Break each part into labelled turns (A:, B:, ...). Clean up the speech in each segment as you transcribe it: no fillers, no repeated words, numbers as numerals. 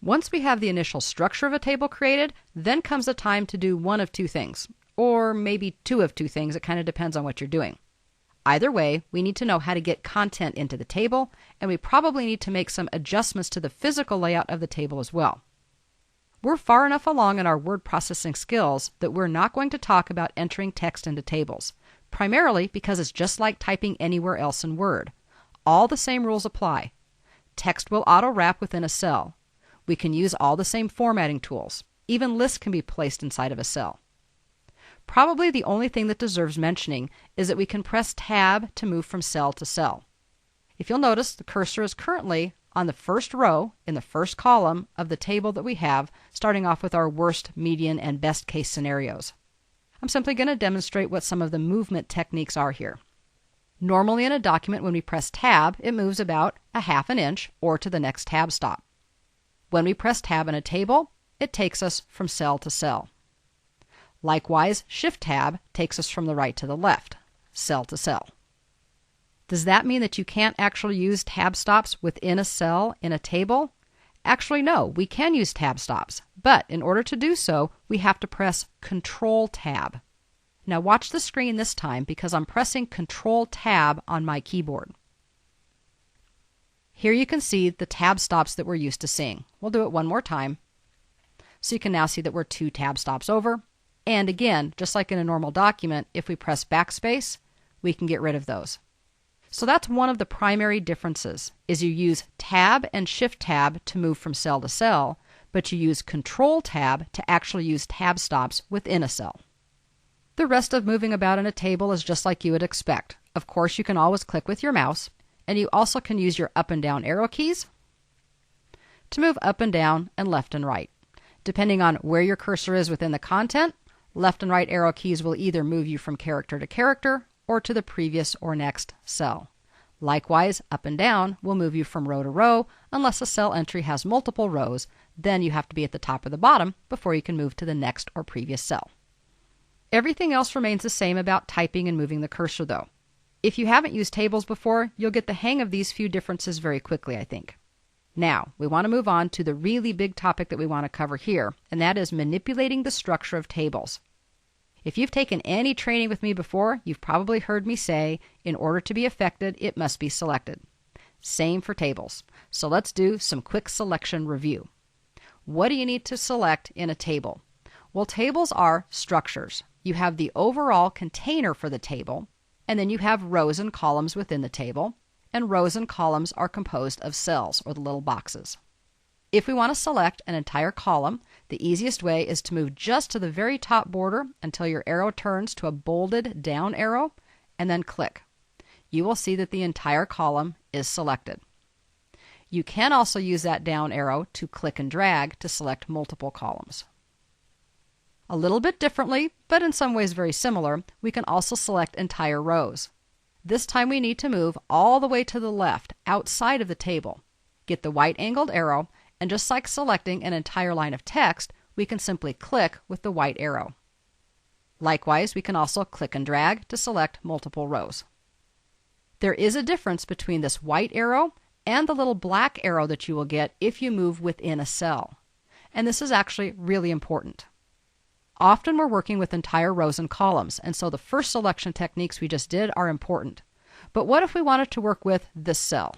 A: Once we have the initial structure of a table created, then comes the time to do one of two things, or maybe two of two things. It kind of depends on what you're doing. Either way, we need to know how to get content into the table, and we probably need to make some adjustments to the physical layout of the table as well. We're far enough along in our word processing skills that we're not going to talk about entering text into tables, primarily because it's just like typing anywhere else in Word. All the same rules apply. Text will auto-wrap within a cell. We can use all the same formatting tools. Even lists can be placed inside of a cell. Probably the only thing that deserves mentioning is that we can press Tab to move from cell to cell. If you'll notice, the cursor is currently on the first row in the first column of the table that we have, starting off with our worst, median, and best case scenarios. I'm simply going to demonstrate what some of the movement techniques are here. Normally in a document, when we press Tab, it moves about a half an inch or to the next tab stop. When we press Tab in a table, it takes us from cell to cell. Likewise, Shift-Tab takes us from the right to the left, cell to cell. Does that mean that you can't actually use tab stops within a cell in a table? Actually, no, we can use tab stops, but in order to do so, we have to press Control-Tab. Now watch the screen this time because I'm pressing Control-Tab on my keyboard. Here you can see the tab stops that we're used to seeing. We'll do it one more time. So you can now see that we're 2 tab stops over. And again, just like in a normal document, if we press backspace, we can get rid of those. So that's one of the primary differences, is you use Tab and Shift-Tab to move from cell to cell, but you use Control-Tab to actually use tab stops within a cell. The rest of moving about in a table is just like you would expect. Of course, you can always click with your mouse, and you also can use your up and down arrow keys to move up and down and left and right. Depending on where your cursor is within the content, left and right arrow keys will either move you from character to character or to the previous or next cell. Likewise, up and down will move you from row to row unless a cell entry has multiple rows. Then you have to be at the top or the bottom before you can move to the next or previous cell. Everything else remains the same about typing and moving the cursor though. If you haven't used tables before, you'll get the hang of these few differences very quickly, I think. Now, we want to move on to the really big topic that we want to cover here, and that is manipulating the structure of tables. If you've taken any training with me before, you've probably heard me say, in order to be affected, it must be selected. Same for tables. So let's do some quick selection review. What do you need to select in a table? Well, tables are structures. You have the overall container for the table, and then you have rows and columns within the table, and rows and columns are composed of cells, or the little boxes. If we want to select an entire column, the easiest way is to move just to the very top border until your arrow turns to a bolded down arrow, and then click. You will see that the entire column is selected. You can also use that down arrow to click and drag to select multiple columns. A little bit differently, but in some ways very similar, we can also select entire rows. This time we need to move all the way to the left, outside of the table. Get the white angled arrow, and just like selecting an entire line of text, we can simply click with the white arrow. Likewise, we can also click and drag to select multiple rows. There is a difference between this white arrow and the little black arrow that you will get if you move within a cell. And this is actually really important. Often we're working with entire rows and columns, and so the first selection techniques we just did are important. But what if we wanted to work with this cell?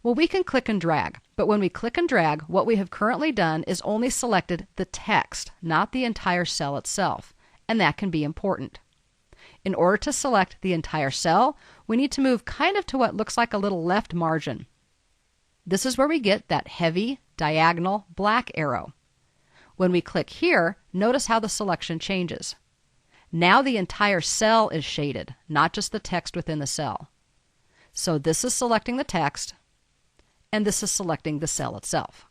A: Well, we can click and drag, but when we click and drag, what we have currently done is only selected the text, not the entire cell itself, and that can be important. In order to select the entire cell, we need to move kind of to what looks like a little left margin. This is where we get that heavy, diagonal black arrow. When we click here, notice how the selection changes. Now the entire cell is shaded, not just the text within the cell. So this is selecting the text, and this is selecting the cell itself.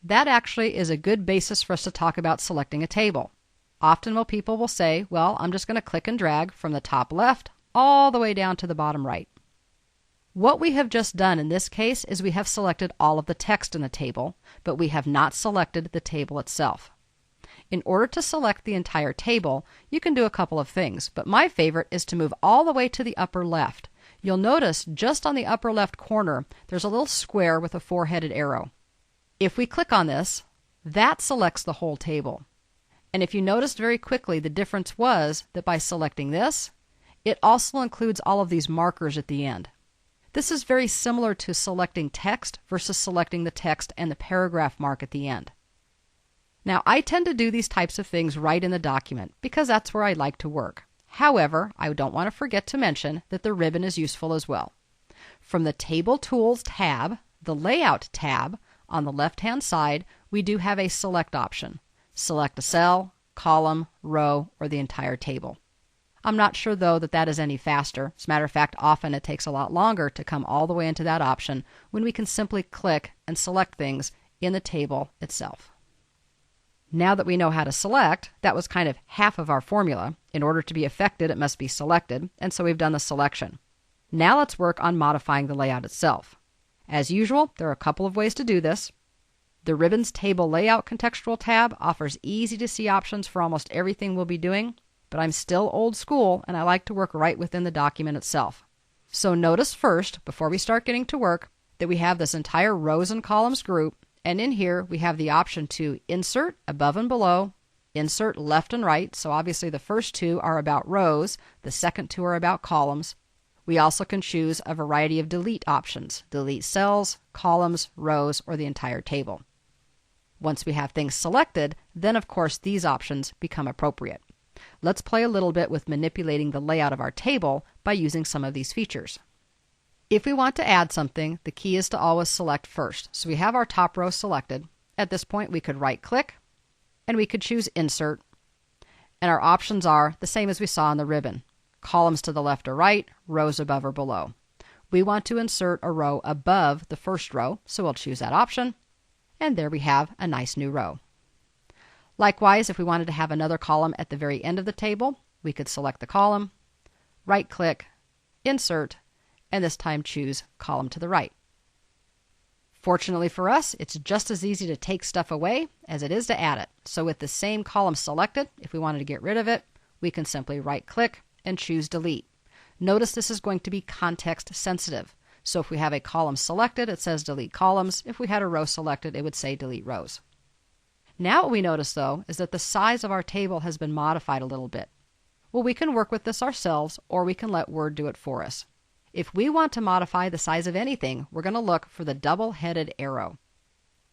A: That actually is a good basis for us to talk about selecting a table. Often people will say, well, I'm just going to click and drag from the top left all the way down to the bottom right. What we have just done in this case is we have selected all of the text in the table, but we have not selected the table itself. In order to select the entire table, you can do a couple of things, but my favorite is to move all the way to the upper left. You'll notice just on the upper left corner, there's a little square with a four-headed arrow. If we click on this, that selects the whole table. And if you noticed very quickly, the difference was that by selecting this, it also includes all of these markers at the end. This is very similar to selecting text versus selecting the text and the paragraph mark at the end. Now, I tend to do these types of things right in the document because that's where I like to work. However, I don't want to forget to mention that the ribbon is useful as well. From the Table Tools tab, the Layout tab, on the left-hand side, we do have a Select option. Select a cell, column, row, or the entire table. I'm not sure, though, that that is any faster. As a matter of fact, often it takes a lot longer to come all the way into that option when we can simply click and select things in the table itself. Now that we know how to select, that was kind of half of our formula. In order to be affected, it must be selected, and so we've done the selection. Now let's work on modifying the layout itself. As usual, there are a couple of ways to do this. The Ribbons Table Layout contextual tab offers easy-to-see options for almost everything we'll be doing, but I'm still old school and I like to work right within the document itself. So notice first, before we start getting to work, that we have this entire rows and columns group, and in here we have the option to insert above and below, insert left and right, so obviously the first two are about rows, the second two are about columns. We also can choose a variety of delete options, delete cells, columns, rows, or the entire table. Once we have things selected, then of course these options become appropriate. Let's play a little bit with manipulating the layout of our table by using some of these features. If we want to add something, the key is to always select first. So we have our top row selected. At this point, we could right-click, and we could choose Insert. And our options are the same as we saw on the ribbon. Columns to the left or right, rows above or below. We want to insert a row above the first row, so we'll choose that option. And there we have a nice new row. Likewise, if we wanted to have another column at the very end of the table, we could select the column, right-click, Insert, and this time choose Column to the right. Fortunately for us, it's just as easy to take stuff away as it is to add it. So with the same column selected, if we wanted to get rid of it, we can simply right-click and choose Delete. Notice this is going to be context sensitive. So if we have a column selected, it says Delete Columns. If we had a row selected, it would say Delete Rows. Now what we notice, though, is that the size of our table has been modified a little bit. Well, we can work with this ourselves, or we can let Word do it for us. If we want to modify the size of anything, we're going to look for the double-headed arrow.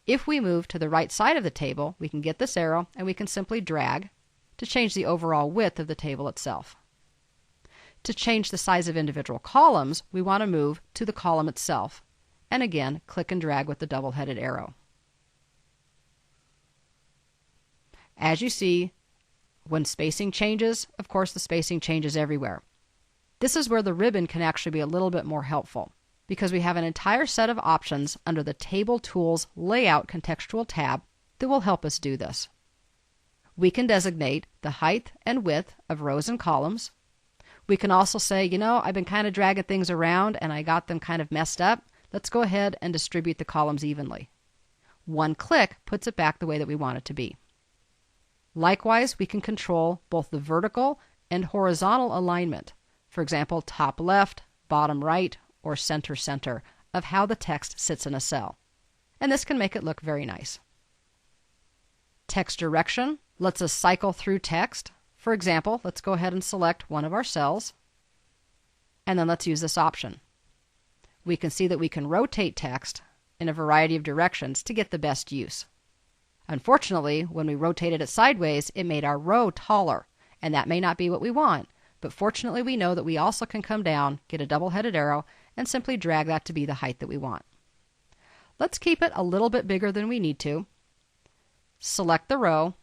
A: If we move to the right side of the table, we can get this arrow and we can simply drag to change the overall width of the table itself. To change the size of individual columns, we want to move to the column itself, and again, click and drag with the double-headed arrow. As you see, when spacing changes, of course the spacing changes everywhere. This is where the ribbon can actually be a little bit more helpful, because we have an entire set of options under the Table Tools Layout contextual tab that will help us do this. We can designate the height and width of rows and columns. We can also say, I've been kind of dragging things around and I got them kind of messed up. Let's go ahead and distribute the columns evenly. One click puts it back the way that we want it to be. Likewise, we can control both the vertical and horizontal alignment. For example, top left, bottom right, or center center of how the text sits in a cell. And this can make it look very nice. Text direction lets us cycle through text. For example, let's go ahead and select one of our cells, and then let's use this option. We can see that we can rotate text in a variety of directions to get the best use. Unfortunately, when we rotated it sideways, it made our row taller, and that may not be what we want. But fortunately, we know that we also can come down, get a double-headed arrow, and simply drag that to be the height that we want. Let's keep it a little bit bigger than we need to. Select the row,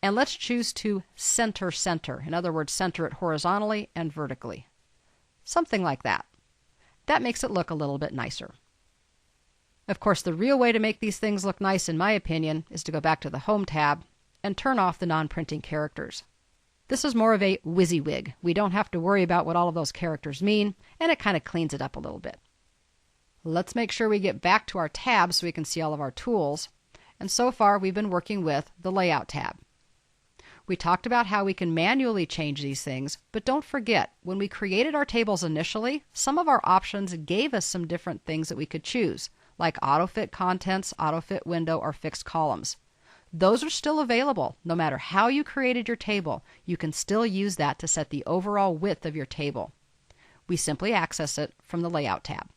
A: and let's choose to center center. In other words, center it horizontally and vertically. Something like that. That makes it look a little bit nicer. Of course, the real way to make these things look nice, in my opinion, is to go back to the Home tab and turn off the non-printing characters. This is more of a WYSIWYG. We don't have to worry about what all of those characters mean, and it kind of cleans it up a little bit. Let's make sure we get back to our tab so we can see all of our tools. And so far, we've been working with the Layout tab. We talked about how we can manually change these things, but don't forget, when we created our tables initially, some of our options gave us some different things that we could choose, like auto-fit contents, auto-fit window, or fixed columns. Those are still available. No matter how you created your table, you can still use that to set the overall width of your table. We simply access it from the Layout tab.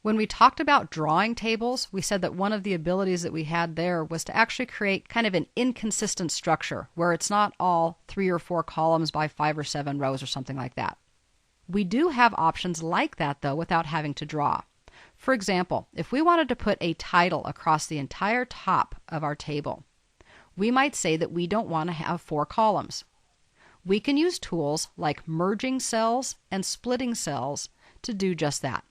A: When we talked about drawing tables, we said that one of the abilities that we had there was to actually create kind of an inconsistent structure where it's not all 3 or 4 columns by 5 or 7 rows or something like that. We do have options like that, though, without having to draw. For example, if we wanted to put a title across the entire top of our table, we might say that we don't want to have 4 columns. We can use tools like merging cells and splitting cells to do just that.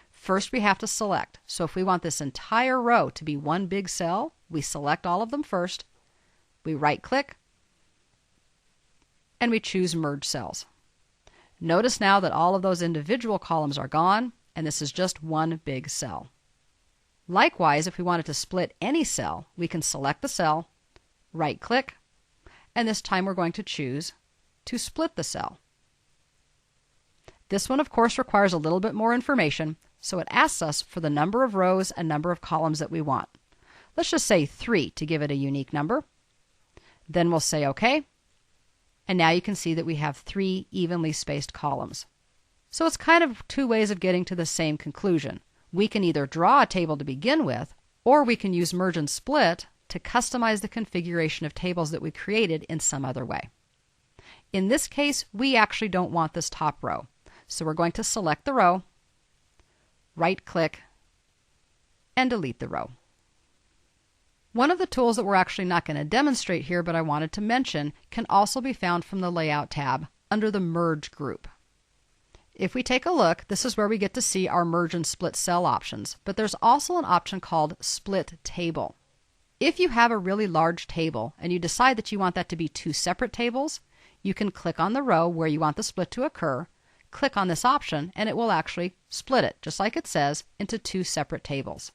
A: First, we have to select. So if we want this entire row to be one big cell, we select all of them first, we right-click, and we choose Merge Cells. Notice now that all of those individual columns are gone, and this is just one big cell. Likewise, if we wanted to split any cell, we can select the cell, right-click, and this time we're going to choose to split the cell. This one, of course, requires a little bit more information, so it asks us for the number of rows and number of columns that we want. Let's just say 3 to give it a unique number. Then we'll say OK. And now you can see that we have 3 evenly spaced columns. So it's kind of 2 ways of getting to the same conclusion. We can either draw a table to begin with, or we can use Merge and Split to customize the configuration of tables that we created in some other way. In this case, we actually don't want this top row. So we're going to select the row, right-click, and delete the row. One of the tools that we're actually not going to demonstrate here, but I wanted to mention, can also be found from the Layout tab under the Merge group. If we take a look, this is where we get to see our Merge and Split cell options, but there's also an option called Split Table. If you have a really large table and you decide that you want that to be 2 separate tables, you can click on the row where you want the split to occur, click on this option, and it will actually split it, just like it says, into 2 separate tables.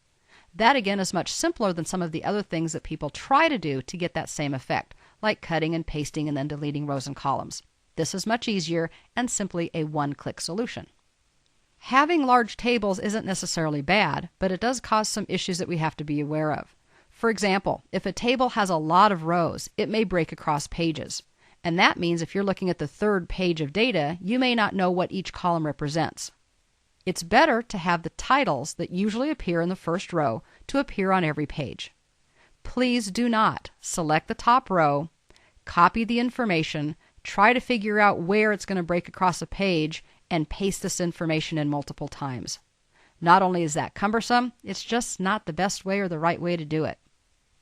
A: That again is much simpler than some of the other things that people try to do to get that same effect, like cutting and pasting and then deleting rows and columns. This is much easier and simply a one-click solution. Having large tables isn't necessarily bad, but it does cause some issues that we have to be aware of. For example, if a table has a lot of rows, it may break across pages. And that means if you're looking at the 3rd page of data, you may not know what each column represents. It's better to have the titles that usually appear in the first row to appear on every page. Please do not select the top row, copy the information, try to figure out where it's going to break across a page, and paste this information in multiple times. Not only is that cumbersome, it's just not the best way or the right way to do it.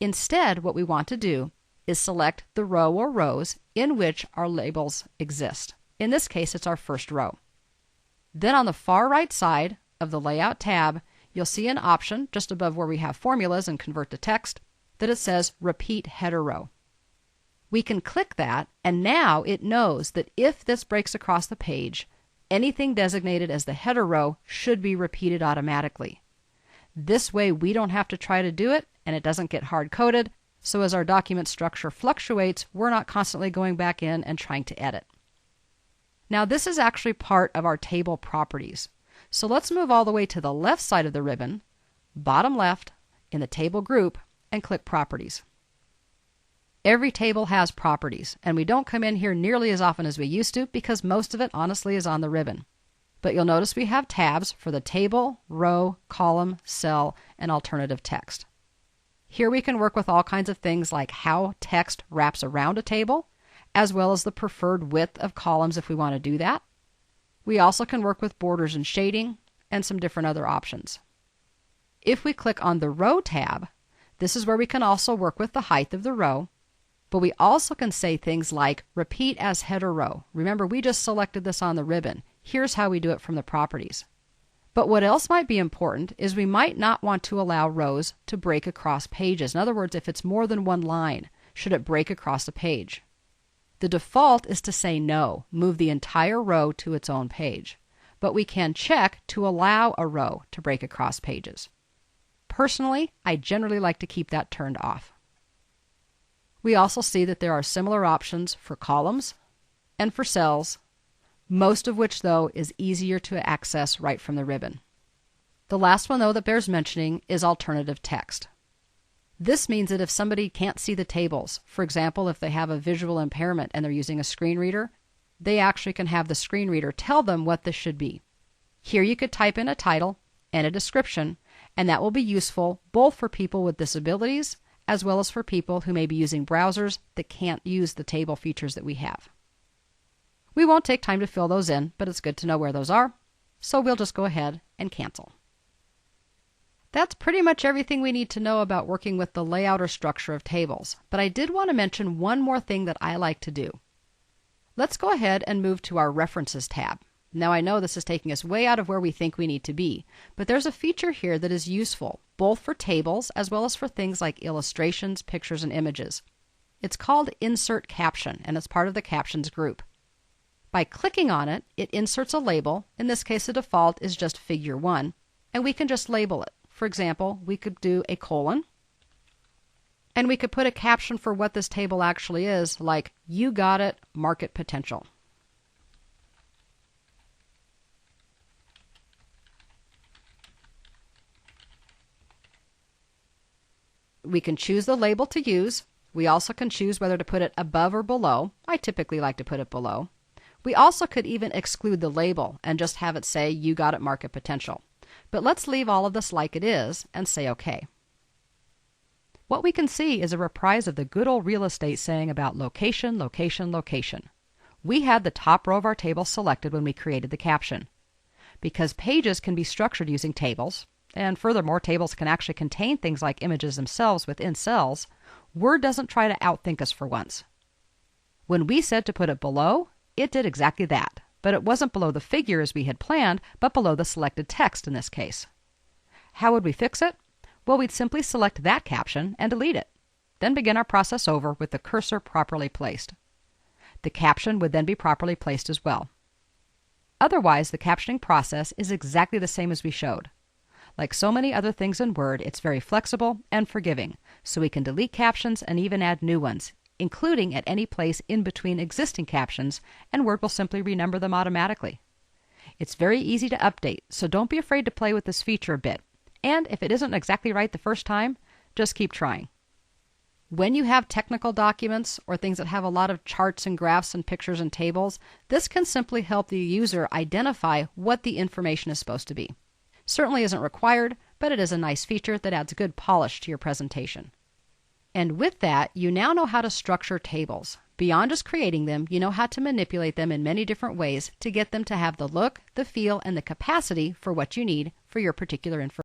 A: Instead, what we want to do is select the row or rows in which our labels exist. In this case, it's our first row. Then on the far right side of the Layout tab, you'll see an option just above where we have formulas and convert to text that it says Repeat Header Row. We can click that, and now it knows that if this breaks across the page, anything designated as the header row should be repeated automatically. This way we don't have to try to do it, and it doesn't get hard-coded, so as our document structure fluctuates, we're not constantly going back in and trying to edit. Now this is actually part of our table properties. So let's move all the way to the left side of the ribbon, bottom left, in the table group, and click Properties. Every table has properties, and we don't come in here nearly as often as we used to because most of it honestly is on the ribbon. But you'll notice we have tabs for the table, row, column, cell, and alternative text. Here we can work with all kinds of things like how text wraps around a table, as well as the preferred width of columns if we want to do that. We also can work with borders and shading, and some different other options. If we click on the Row tab, this is where we can also work with the height of the row, but we also can say things like Repeat as Header Row. Remember, we just selected this on the ribbon. Here's how we do it from the properties. But what else might be important is we might not want to allow rows to break across pages. In other words, if it's more than one line, should it break across a page? The default is to say no, move the entire row to its own page. But we can check to allow a row to break across pages. Personally, I generally like to keep that turned off. We also see that there are similar options for columns and for cells, most of which, though, is easier to access right from the ribbon. The last one, though, that bears mentioning is alternative text. This means that if somebody can't see the tables, for example, if they have a visual impairment and they're using a screen reader, they actually can have the screen reader tell them what this should be. Here you could type in a title and a description, and that will be useful both for people with disabilities as well as for people who may be using browsers that can't use the table features that we have. We won't take time to fill those in, but it's good to know where those are, so we'll just go ahead and cancel. That's pretty much everything we need to know about working with the layout or structure of tables, but I did want to mention one more thing that I like to do. Let's go ahead and move to our References tab. Now I know this is taking us way out of where we think we need to be, but there's a feature here that is useful, both for tables as well as for things like illustrations, pictures, and images. It's called Insert Caption, and it's part of the Captions group. By clicking on it, it inserts a label. In this case, the default is just Figure 1, and we can just label it. For example, we could do a colon, and we could put a caption for what this table actually is, like, "You got it, market potential." We can choose the label to use. We also can choose whether to put it above or below. I typically like to put it below. We also could even exclude the label and just have it say, "You got it, market potential." But let's leave all of this like it is and say OK. What we can see is a reprise of the good old real estate saying about location, location, location. We had the top row of our table selected when we created the caption. Because pages can be structured using tables, and furthermore, tables can actually contain things like images themselves within cells, Word doesn't try to outthink us for once. When we said to put it below, it did exactly that, but it wasn't below the figure as we had planned, but below the selected text in this case. How would we fix it? Well, we'd simply select that caption and delete it, then begin our process over with the cursor properly placed. The caption would then be properly placed as well. Otherwise, the captioning process is exactly the same as we showed. Like so many other things in Word, it's very flexible and forgiving, so we can delete captions and even add new ones, including at any place in between existing captions, and Word will simply renumber them automatically. It's very easy to update, so don't be afraid to play with this feature a bit. And if it isn't exactly right the first time, just keep trying. When you have technical documents or things that have a lot of charts and graphs and pictures and tables, this can simply help the user identify what the information is supposed to be. Certainly isn't required, but it is a nice feature that adds good polish to your presentation. And with that, you now know how to structure tables. Beyond just creating them, you know how to manipulate them in many different ways to get them to have the look, the feel, and the capacity for what you need for your particular information.